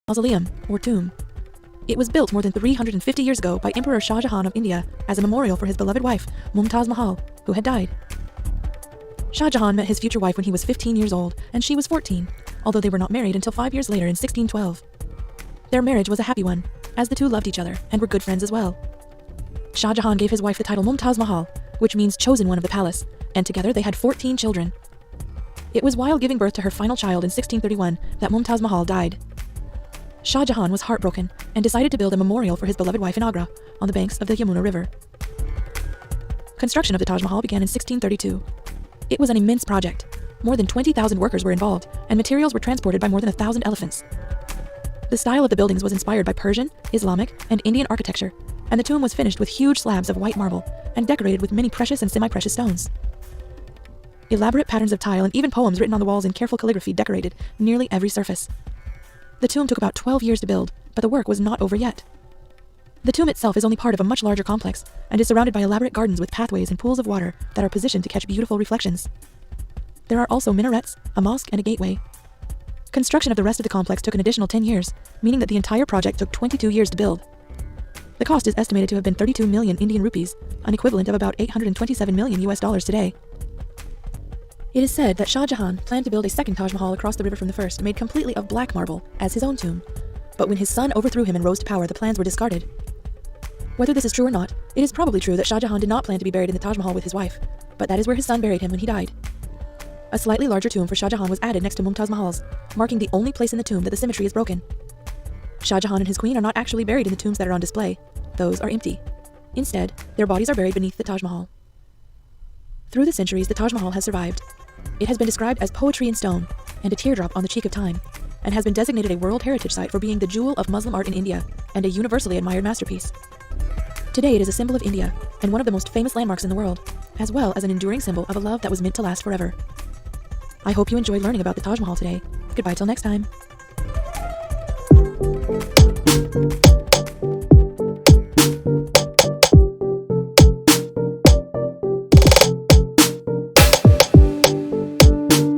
Mausoleum, or tomb. It was built more than 350 years ago by Emperor Shah Jahan of India as a memorial for his beloved wife, Mumtaz Mahal, who had died. Shah Jahan met his future wife when he was 15 years old, and she was 14, although they were not married until 5 years later in 1612. Their marriage was a happy one, as the two loved each other and were good friends as well. Shah Jahan gave his wife the title Mumtaz Mahal, which means chosen one of the palace, and together they had 14 children. It was while giving birth to her final child in 1631 that Mumtaz Mahal died. Shah Jahan was heartbroken and decided to build a memorial for his beloved wife in Agra, on the banks of the Yamuna River. Construction of the Taj Mahal began in 1632. It was an immense project. More than 20,000 workers were involved, and materials were transported by more than 1,000 elephants. The style of the buildings was inspired by Persian, Islamic, and Indian architecture, and the tomb was finished with huge slabs of white marble and decorated with many precious and semi-precious stones. Elaborate patterns of tile and even poems written on the walls in careful calligraphy decorated nearly every surface. The tomb took about 12 years to build, but the work was not over yet. The tomb itself is only part of a much larger complex and is surrounded by elaborate gardens with pathways and pools of water that are positioned to catch beautiful reflections. There are also minarets, a mosque, and a gateway. Construction of the rest of the complex took an additional 10 years, meaning that the entire project took 22 years to build. The cost is estimated to have been 32 million Indian rupees, an equivalent of about $827 million US today. It is said that Shah Jahan planned to build a second Taj Mahal across the river from the first, made completely of black marble, as his own tomb. But when his son overthrew him and rose to power, the plans were discarded. Whether this is true or not, it is probably true that Shah Jahan did not plan to be buried in the Taj Mahal with his wife, but that is where his son buried him when he died. A slightly larger tomb for Shah Jahan was added next to Mumtaz Mahal's, marking the only place in the tomb that the symmetry is broken. Shah Jahan and his queen are not actually buried in the tombs that are on display. Those are empty. Instead, their bodies are buried beneath the Taj Mahal. Through the centuries, the Taj Mahal has survived. It has been described as poetry in stone and a teardrop on the cheek of time, and has been designated a World Heritage Site for being the jewel of Muslim art in India and a universally admired masterpiece. Today it is a symbol of India and one of the most famous landmarks in the world, as well as an enduring symbol of a love that was meant to last forever. I hope you enjoyed learning about the Taj Mahal today. Goodbye till next time.